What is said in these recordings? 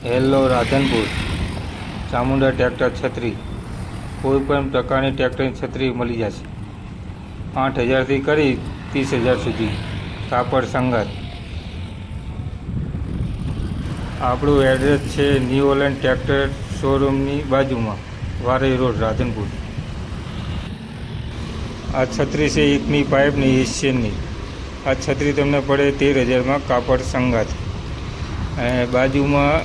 Hello Radhanpur Chamunda tractor છત્રી કોઈપણ પ્રકારની ટ્રેક્ટરની છત્રી મળી જશે 8,000થી કરી 30,000 સુધી કાપડ સંગાત. આપણું એડ્રેસ છે ન્યૂ ઓલેન્ડ ટ્રેક્ટર શોરૂમની બાજુમાં, વારઈ રોડ, રાધનપુર. આ છત્રી છે એકની પાઇપની એશિયનની. આ છત્રી તમને પડે 13,000માં કાપડ સંગાત. અને બાજુમાં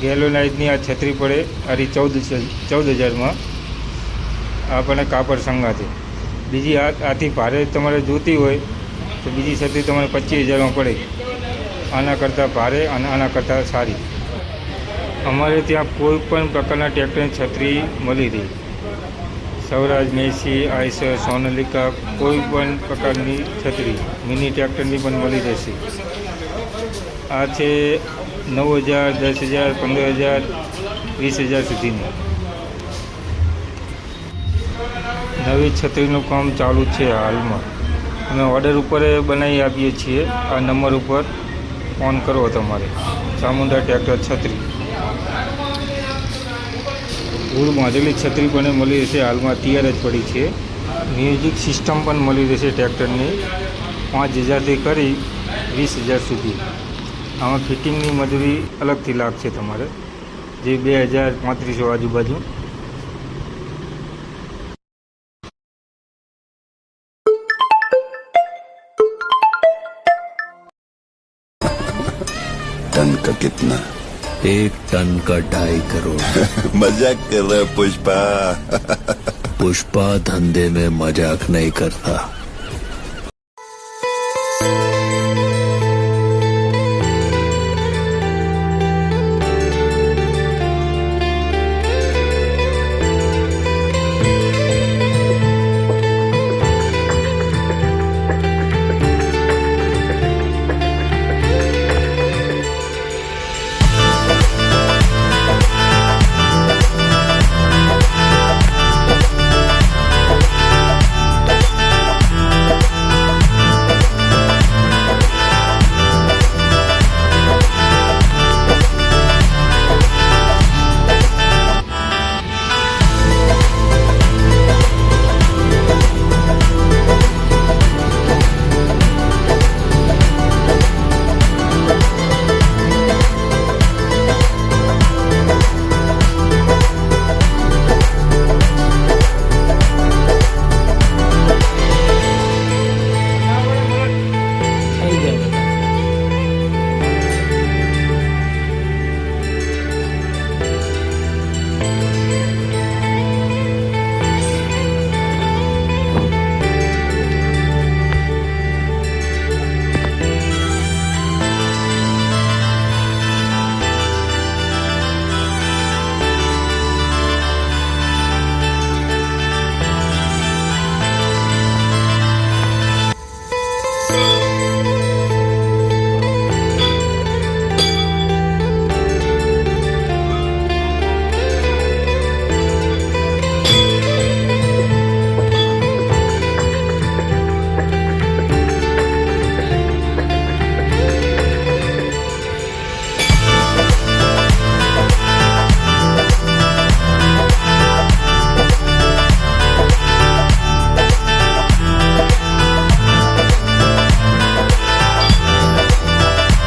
ગેલોનાઇઝની આ છત્રી પડે આરી 14,000માં આપણને કાપડ સંગાતે. બીજી આથી ભારે તમારે જોતી હોય તો બીજી છત્રી તમારે 25,000માં પડે. આના કરતાં ભારે અને આના કરતાં સારી. અમારે ત્યાં કોઈ પણ પ્રકારના ટ્રેક્ટરની છત્રી મળી રહી. સ્વરાજ, મેસી, આઈસર, સોનાલિકા, કોઈ પણ પ્રકારની છત્રી મિની ટ્રેક્ટરની પણ મળી રહેશે. આ છે 9,000, 10,000, 15,000, 20,000 સુધીની નવી છત્રીનું કામ ચાલુ છે હાલમાં. અમે ઓર્ડર ઉપર બનાવી આપીએ છીએ. આ નંબર ઉપર ફોન કરો તમારે. ચામુંડા ટ્રેક્ટર છત્રી ધૂળ બાંધેલી છત્રી પણ મળી રહેશે. હાલમાં તૈયાર જ પડી છે. મ્યુઝિક સિસ્ટમ પણ મળી રહેશે ટ્રેક્ટરની 5,000થી કરી 20,000 સુધી. આમાં ફિટિંગની મજૂરી અલગથી લાગશે તમારે, જે 2,000-3,500 આજુબાજુ. टन का कितना? 1 टन का 2.5 करोड़। मजाक कर रहे पुष्पा? पुष्पा धंधे में मजाक नहीं करता।